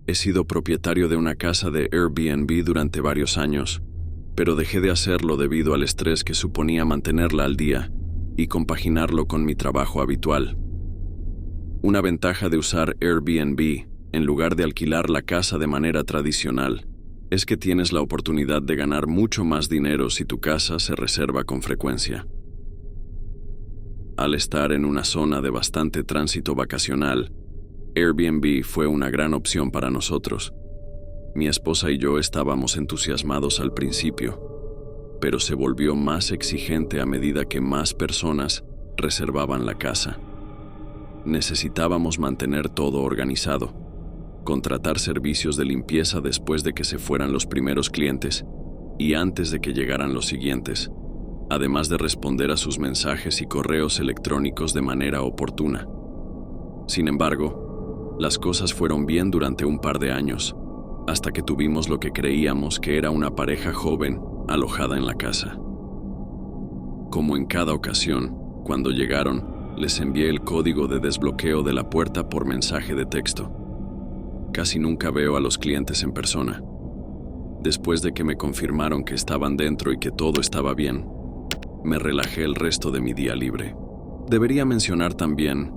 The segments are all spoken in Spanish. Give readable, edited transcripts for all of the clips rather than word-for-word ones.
He sido propietario de una casa de Airbnb durante varios años, pero dejé de hacerlo debido al estrés que suponía mantenerla al día y compaginarlo con mi trabajo habitual. Una ventaja de usar Airbnb en lugar de alquilar la casa de manera tradicional es que tienes la oportunidad de ganar mucho más dinero si tu casa se reserva con frecuencia. Al estar en una zona de bastante tránsito vacacional, Airbnb fue una gran opción para nosotros. Mi esposa y yo estábamos entusiasmados al principio, pero se volvió más exigente a medida que más personas reservaban la casa. Necesitábamos mantener todo organizado, contratar servicios de limpieza después de que se fueran los primeros clientes y antes de que llegaran los siguientes, además de responder a sus mensajes y correos electrónicos de manera oportuna. Sin embargo, las cosas fueron bien durante un par de años, hasta que tuvimos lo que creíamos que era una pareja joven alojada en la casa. Como en cada ocasión, cuando llegaron, les envié el código de desbloqueo de la puerta por mensaje de texto. Casi nunca veo a los clientes en persona. Después de que me confirmaron que estaban dentro y que todo estaba bien, me relajé el resto de mi día libre. Debería mencionar también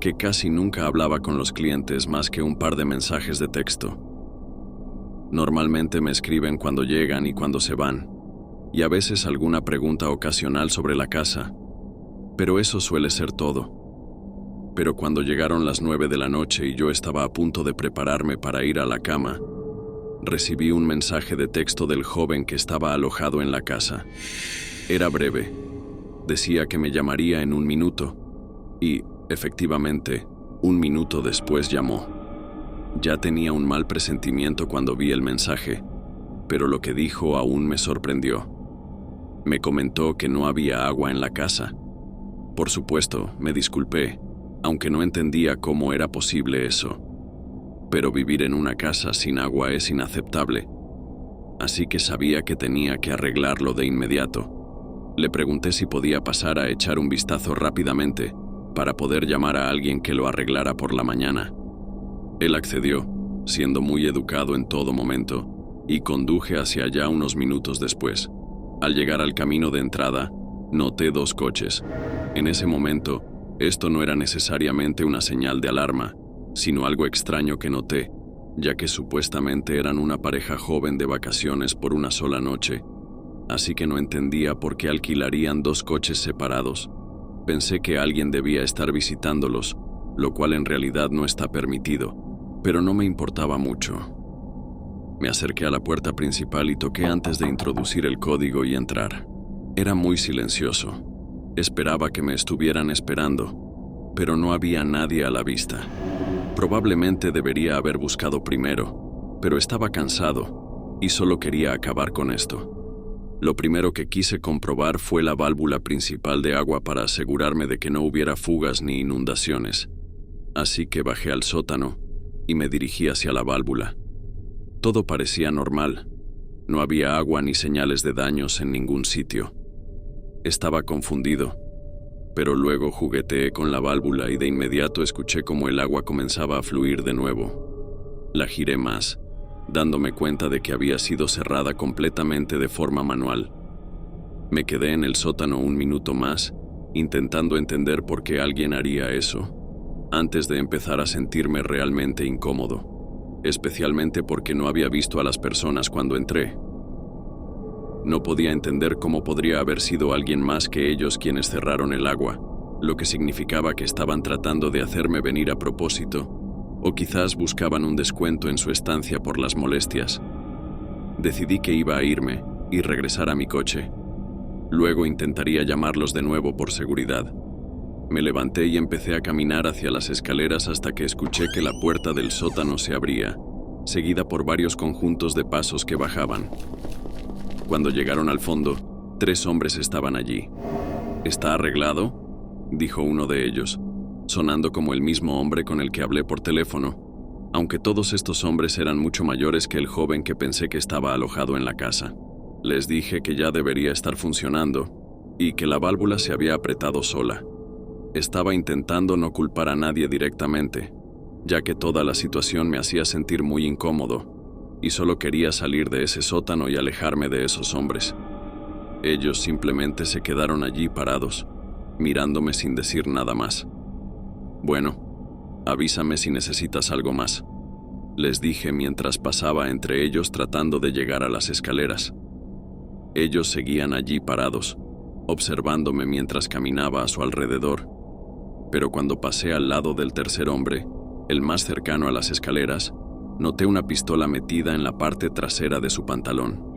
que casi nunca hablaba con los clientes más que un par de mensajes de texto. Normalmente me escriben cuando llegan y cuando se van, y a veces alguna pregunta ocasional sobre la casa, pero eso suele ser todo. Pero cuando llegaron las 9 de la noche y yo estaba a punto de prepararme para ir a la cama, recibí un mensaje de texto del joven que estaba alojado en la casa. Era breve. Decía que me llamaría en 1 minuto, y, efectivamente, 1 minuto después llamó. Ya tenía un mal presentimiento cuando vi el mensaje, pero lo que dijo aún me sorprendió. Me comentó que no había agua en la casa. Por supuesto, me disculpé, aunque no entendía cómo era posible eso. Pero vivir en una casa sin agua es inaceptable, así que sabía que tenía que arreglarlo de inmediato. Le pregunté si podía pasar a echar un vistazo rápidamente para poder llamar a alguien que lo arreglara por la mañana. Él accedió, siendo muy educado en todo momento, y conduje hacia allá unos minutos después. Al llegar al camino de entrada, noté 2 coches. En ese momento, esto no era necesariamente una señal de alarma, sino algo extraño que noté, ya que supuestamente eran una pareja joven de vacaciones por una sola noche, así que no entendía por qué alquilarían 2 coches separados. Pensé que alguien debía estar visitándolos, lo cual en realidad no está permitido, pero no me importaba mucho. Me acerqué a la puerta principal y toqué antes de introducir el código y entrar. Era muy silencioso. Esperaba que me estuvieran esperando, pero no había nadie a la vista. Probablemente debería haber buscado primero, pero estaba cansado y solo quería acabar con esto. Lo primero que quise comprobar fue la válvula principal de agua para asegurarme de que no hubiera fugas ni inundaciones. Así que bajé al sótano y me dirigí hacia la válvula. Todo parecía normal. No había agua ni señales de daños en ningún sitio. Estaba confundido, pero luego jugueteé con la válvula y de inmediato escuché cómo el agua comenzaba a fluir de nuevo. La giré más, dándome cuenta de que había sido cerrada completamente de forma manual. Me quedé en el sótano 1 minuto más, intentando entender por qué alguien haría eso, antes de empezar a sentirme realmente incómodo, especialmente porque no había visto a las personas cuando entré. No podía entender cómo podría haber sido alguien más que ellos quienes cerraron el agua, lo que significaba que estaban tratando de hacerme venir a propósito, o quizás buscaban un descuento en su estancia por las molestias. Decidí que iba a irme y regresar a mi coche. Luego intentaría llamarlos de nuevo por seguridad. Me levanté y empecé a caminar hacia las escaleras hasta que escuché que la puerta del sótano se abría, seguida por varios conjuntos de pasos que bajaban. Cuando llegaron al fondo, 3 hombres estaban allí. ¿Está arreglado?, dijo uno de ellos, sonando como el mismo hombre con el que hablé por teléfono, aunque todos estos hombres eran mucho mayores que el joven que pensé que estaba alojado en la casa. Les dije que ya debería estar funcionando y que la válvula se había apretado sola. Estaba intentando no culpar a nadie directamente, ya que toda la situación me hacía sentir muy incómodo, y solo quería salir de ese sótano y alejarme de esos hombres. Ellos simplemente se quedaron allí parados, mirándome sin decir nada más. «Bueno, avísame si necesitas algo más», les dije mientras pasaba entre ellos tratando de llegar a las escaleras. Ellos seguían allí parados, observándome mientras caminaba a su alrededor. Pero cuando pasé al lado del tercer hombre, el más cercano a las escaleras, noté una pistola metida en la parte trasera de su pantalón.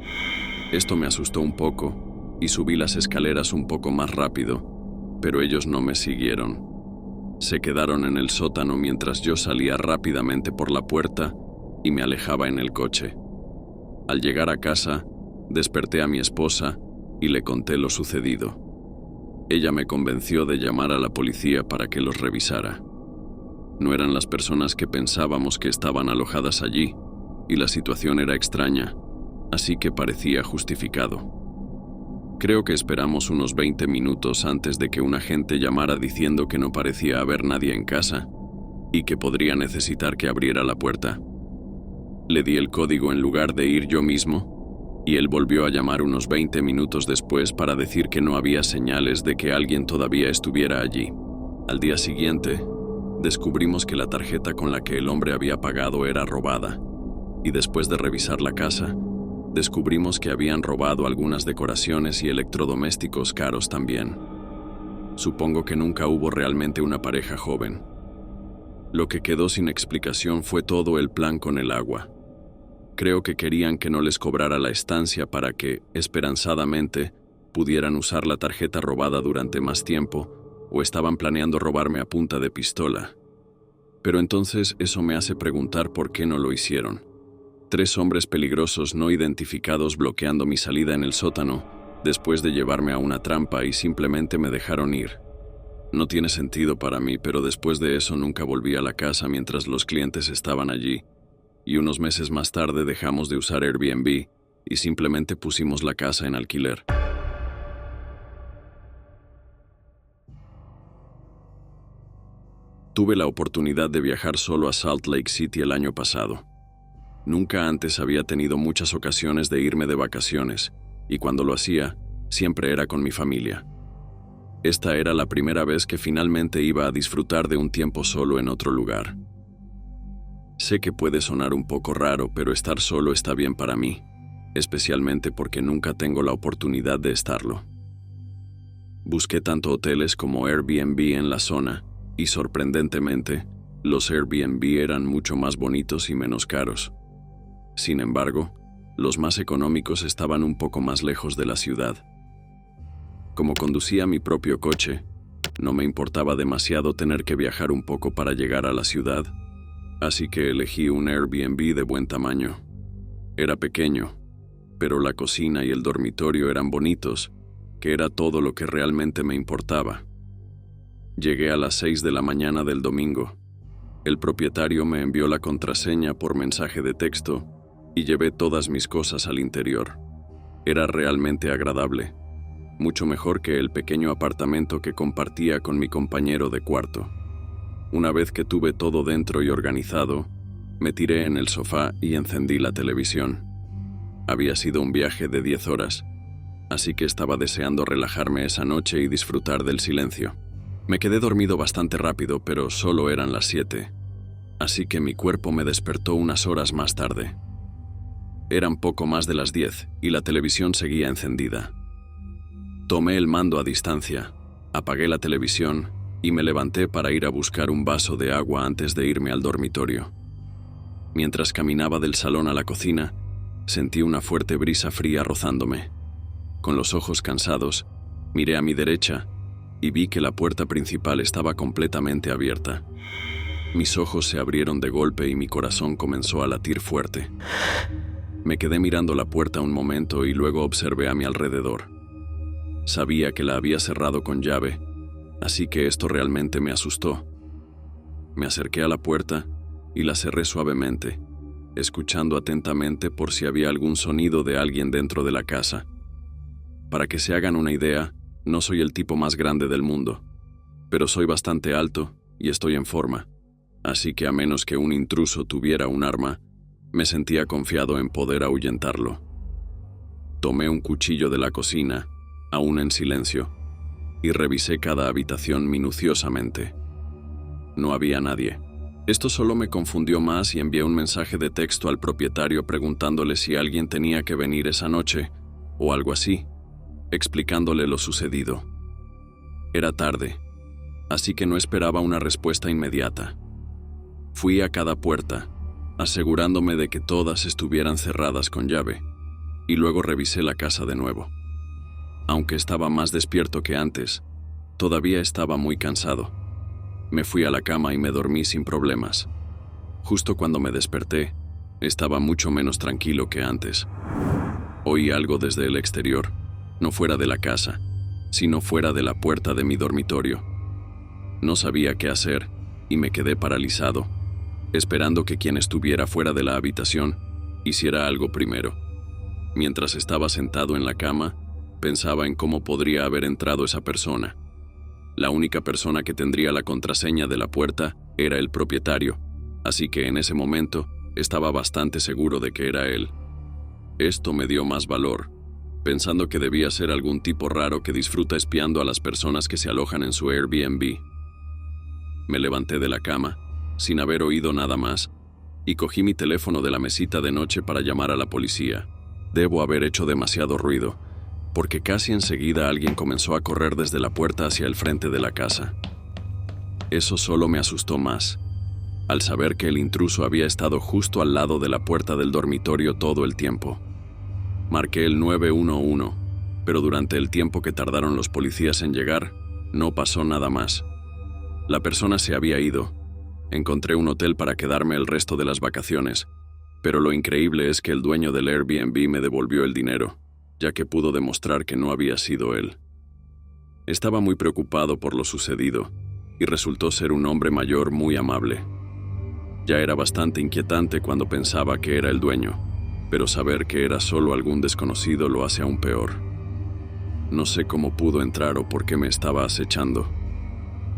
Esto me asustó un poco y subí las escaleras un poco más rápido, pero ellos no me siguieron. Se quedaron en el sótano mientras yo salía rápidamente por la puerta y me alejaba en el coche. Al llegar a casa, desperté a mi esposa y le conté lo sucedido. Ella me convenció de llamar a la policía para que los revisara. No eran las personas que pensábamos que estaban alojadas allí, y la situación era extraña, así que parecía justificado. Creo que esperamos unos 20 minutos antes de que un agente llamara diciendo que no parecía haber nadie en casa y que podría necesitar que abriera la puerta. Le di el código en lugar de ir yo mismo, y él volvió a llamar unos 20 minutos después para decir que no había señales de que alguien todavía estuviera allí. Al día siguiente, descubrimos que la tarjeta con la que el hombre había pagado era robada, y después de revisar la casa, descubrimos que habían robado algunas decoraciones y electrodomésticos caros también. Supongo que nunca hubo realmente una pareja joven. Lo que quedó sin explicación fue todo el plan con el agua. Creo que querían que no les cobrara la estancia para que, esperanzadamente, pudieran usar la tarjeta robada durante más tiempo, o estaban planeando robarme a punta de pistola. Pero entonces eso me hace preguntar por qué no lo hicieron. 3 hombres peligrosos no identificados bloqueando mi salida en el sótano, después de llevarme a una trampa y simplemente me dejaron ir. No tiene sentido para mí, pero después de eso nunca volví a la casa mientras los clientes estaban allí, y unos meses más tarde dejamos de usar Airbnb y simplemente pusimos la casa en alquiler. Tuve la oportunidad de viajar solo a Salt Lake City el año pasado. Nunca antes había tenido muchas ocasiones de irme de vacaciones, y cuando lo hacía, siempre era con mi familia. Esta era la primera vez que finalmente iba a disfrutar de un tiempo solo en otro lugar. Sé que puede sonar un poco raro, pero estar solo está bien para mí, especialmente porque nunca tengo la oportunidad de estarlo. Busqué tanto hoteles como Airbnb en la zona, y sorprendentemente, los Airbnb eran mucho más bonitos y menos caros. Sin embargo, los más económicos estaban un poco más lejos de la ciudad. Como conducía mi propio coche, no me importaba demasiado tener que viajar un poco para llegar a la ciudad, así que elegí un Airbnb de buen tamaño. Era pequeño, pero la cocina y el dormitorio eran bonitos, que era todo lo que realmente me importaba. Llegué a las 6 de la mañana del domingo. El propietario me envió la contraseña por mensaje de texto y llevé todas mis cosas al interior. Era realmente agradable, mucho mejor que el pequeño apartamento que compartía con mi compañero de cuarto. Una vez que tuve todo dentro y organizado, me tiré en el sofá y encendí la televisión. Había sido un viaje de 10 horas, así que estaba deseando relajarme esa noche y disfrutar del silencio. Me quedé dormido bastante rápido, pero solo eran las 7, así que mi cuerpo me despertó unas horas más tarde. Eran poco más de las 10 y la televisión seguía encendida. Tomé el mando a distancia, apagué la televisión y me levanté para ir a buscar un vaso de agua antes de irme al dormitorio. Mientras caminaba del salón a la cocina, sentí una fuerte brisa fría rozándome. Con los ojos cansados, miré a mi derecha y vi que la puerta principal estaba completamente abierta. Mis ojos se abrieron de golpe y mi corazón comenzó a latir fuerte. Me quedé mirando la puerta un momento y luego observé a mi alrededor. Sabía que la había cerrado con llave, así que esto realmente me asustó. Me acerqué a la puerta y la cerré suavemente, escuchando atentamente por si había algún sonido de alguien dentro de la casa. Para que se hagan una idea, no soy el tipo más grande del mundo, pero soy bastante alto y estoy en forma, así que a menos que un intruso tuviera un arma, me sentía confiado en poder ahuyentarlo. Tomé un cuchillo de la cocina, aún en silencio, y revisé cada habitación minuciosamente. No había nadie. Esto solo me confundió más y envié un mensaje de texto al propietario preguntándole si alguien tenía que venir esa noche, o algo así, explicándole lo sucedido. Era tarde, así que no esperaba una respuesta inmediata. Fui a cada puerta, asegurándome de que todas estuvieran cerradas con llave, y luego revisé la casa de nuevo. Aunque estaba más despierto que antes, todavía estaba muy cansado. Me fui a la cama y me dormí sin problemas. Justo cuando me desperté, estaba mucho menos tranquilo que antes. Oí algo desde el exterior, no fuera de la casa, sino fuera de la puerta de mi dormitorio. No sabía qué hacer y me quedé paralizado, esperando que quien estuviera fuera de la habitación hiciera algo primero. Mientras estaba sentado en la cama, pensaba en cómo podría haber entrado esa persona. La única persona que tendría la contraseña de la puerta era el propietario, así que en ese momento estaba bastante seguro de que era él. Esto me dio más valor, pensando que debía ser algún tipo raro que disfruta espiando a las personas que se alojan en su Airbnb. Me levanté de la cama, sin haber oído nada más, y cogí mi teléfono de la mesita de noche para llamar a la policía. Debo haber hecho demasiado ruido, porque casi enseguida alguien comenzó a correr desde la puerta hacia el frente de la casa. Eso solo me asustó más, al saber que el intruso había estado justo al lado de la puerta del dormitorio todo el tiempo. Marqué el 911, pero durante el tiempo que tardaron los policías en llegar, no pasó nada más. La persona se había ido. Encontré un hotel para quedarme el resto de las vacaciones, pero lo increíble es que el dueño del Airbnb me devolvió el dinero, ya que pudo demostrar que no había sido él. Estaba muy preocupado por lo sucedido, y resultó ser un hombre mayor muy amable. Ya era bastante inquietante cuando pensaba que era el dueño, pero saber que era solo algún desconocido lo hace aún peor. No sé cómo pudo entrar o por qué me estaba acechando,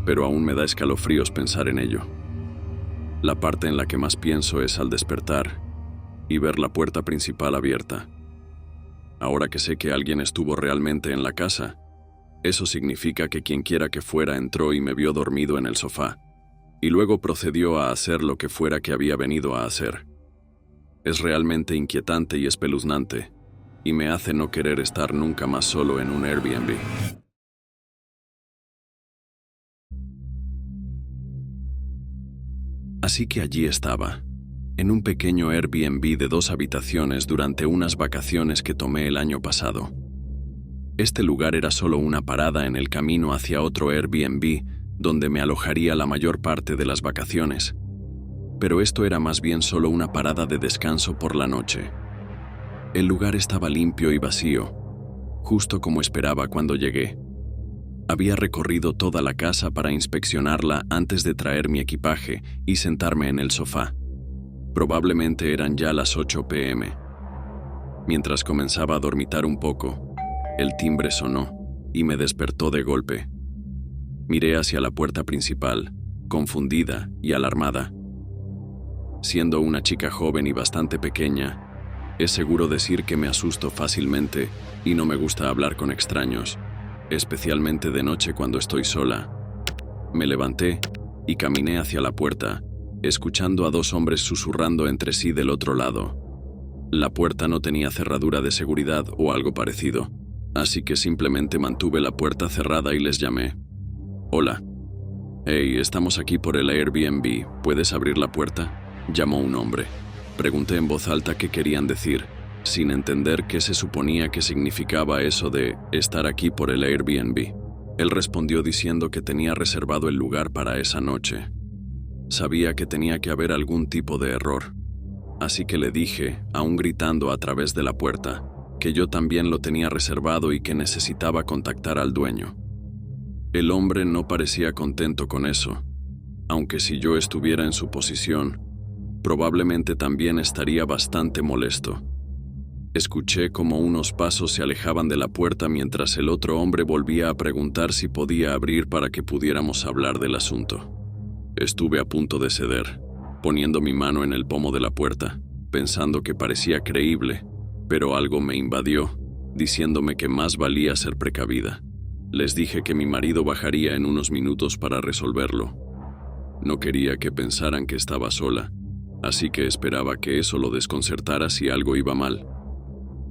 pero aún me da escalofríos pensar en ello. La parte en la que más pienso es al despertar y ver la puerta principal abierta. Ahora que sé que alguien estuvo realmente en la casa, eso significa que quienquiera que fuera entró y me vio dormido en el sofá, y luego procedió a hacer lo que fuera que había venido a hacer. Es realmente inquietante y espeluznante, y me hace no querer estar nunca más solo en un Airbnb. Así que allí estaba, en un pequeño Airbnb de 2 habitaciones durante unas vacaciones que tomé el año pasado. Este lugar era solo una parada en el camino hacia otro Airbnb donde me alojaría la mayor parte de las vacaciones. Pero esto era más bien solo una parada de descanso por la noche. El lugar estaba limpio y vacío, justo como esperaba cuando llegué. Había recorrido toda la casa para inspeccionarla antes de traer mi equipaje y sentarme en el sofá. Probablemente eran ya las 8 p.m. Mientras comenzaba a dormitar un poco, el timbre sonó y me despertó de golpe. Miré hacia la puerta principal, confundida y alarmada. Siendo una chica joven y bastante pequeña, es seguro decir que me asusto fácilmente y no me gusta hablar con extraños, especialmente de noche cuando estoy sola. Me levanté y caminé hacia la puerta, escuchando a 2 hombres susurrando entre sí del otro lado. La puerta no tenía cerradura de seguridad o algo parecido, así que simplemente mantuve la puerta cerrada y les llamé. «Hola. Hey, estamos aquí por el Airbnb. ¿Puedes abrir la puerta?», llamó un hombre. Pregunté en voz alta qué querían decir, sin entender qué se suponía que significaba eso de estar aquí por el Airbnb. Él respondió diciendo que tenía reservado el lugar para esa noche. Sabía que tenía que haber algún tipo de error, así que le dije, aún gritando a través de la puerta, que yo también lo tenía reservado y que necesitaba contactar al dueño. El hombre no parecía contento con eso, aunque si yo estuviera en su posición, probablemente también estaría bastante molesto. Escuché como unos pasos se alejaban de la puerta mientras el otro hombre volvía a preguntar si podía abrir para que pudiéramos hablar del asunto. Estuve a punto de ceder, poniendo mi mano en el pomo de la puerta, pensando que parecía creíble, pero algo me invadió, diciéndome que más valía ser precavida. Les dije que mi marido bajaría en unos minutos para resolverlo. No quería que pensaran que estaba sola, así que esperaba que eso lo desconcertara si algo iba mal.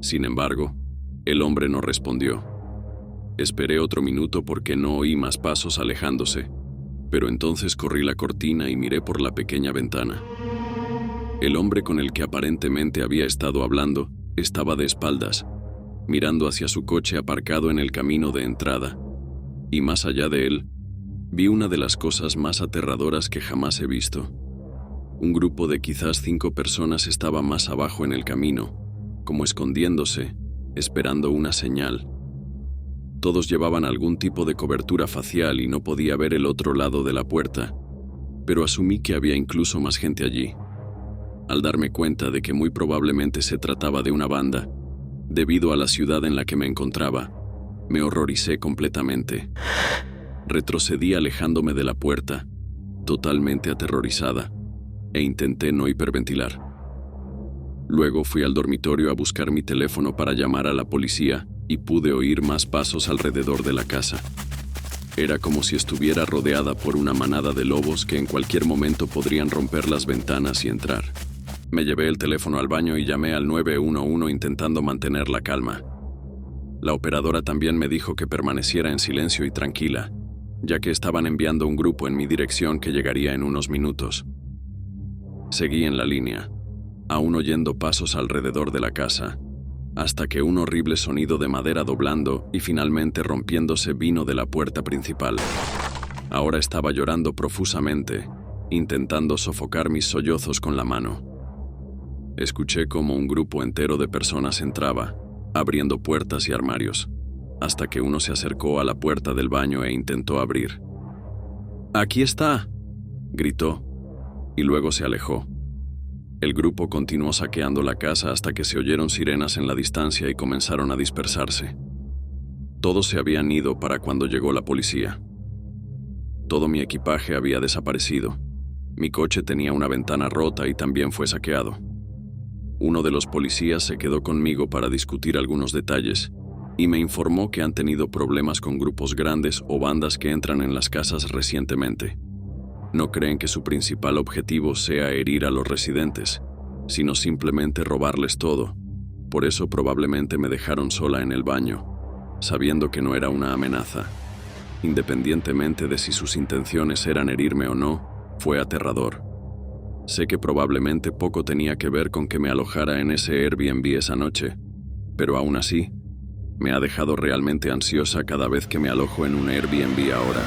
Sin embargo, el hombre no respondió. Esperé otro minuto porque no oí más pasos alejándose, pero entonces corrí la cortina y miré por la pequeña ventana. El hombre con el que aparentemente había estado hablando estaba de espaldas, mirando hacia su coche aparcado en el camino de entrada, y más allá de él, vi una de las cosas más aterradoras que jamás he visto. Un grupo de quizás 5 personas estaba más abajo en el camino, como escondiéndose, esperando una señal. Todos llevaban algún tipo de cobertura facial y no podía ver el otro lado de la puerta, pero asumí que había incluso más gente allí. Al darme cuenta de que muy probablemente se trataba de una banda, debido a la ciudad en la que me encontraba, me horroricé completamente. Retrocedí alejándome de la puerta, totalmente aterrorizada, e intenté no hiperventilar. Luego fui al dormitorio a buscar mi teléfono para llamar a la policía y pude oír más pasos alrededor de la casa. Era como si estuviera rodeada por una manada de lobos que en cualquier momento podrían romper las ventanas y entrar. Me llevé el teléfono al baño y llamé al 911 intentando mantener la calma. La operadora también me dijo que permaneciera en silencio y tranquila, ya que estaban enviando un grupo en mi dirección que llegaría en unos minutos. Seguí en la línea, aún oyendo pasos alrededor de la casa, hasta que un horrible sonido de madera doblando y finalmente rompiéndose vino de la puerta principal. Ahora estaba llorando profusamente, intentando sofocar mis sollozos con la mano. Escuché cómo un grupo entero de personas entraba, abriendo puertas y armarios, hasta que uno se acercó a la puerta del baño e intentó abrir. «¡Aquí está!», gritó, y luego se alejó. El grupo continuó saqueando la casa hasta que se oyeron sirenas en la distancia y comenzaron a dispersarse. Todos se habían ido para cuando llegó la policía. Todo mi equipaje había desaparecido. Mi coche tenía una ventana rota y también fue saqueado. Uno de los policías se quedó conmigo para discutir algunos detalles y me informó que han tenido problemas con grupos grandes o bandas que entran en las casas recientemente. No creen que su principal objetivo sea herir a los residentes, sino simplemente robarles todo. Por eso probablemente me dejaron sola en el baño, sabiendo que no era una amenaza. Independientemente de si sus intenciones eran herirme o no, fue aterrador. Sé que probablemente poco tenía que ver con que me alojara en ese Airbnb esa noche, pero aún así, me ha dejado realmente ansiosa cada vez que me alojo en un Airbnb ahora.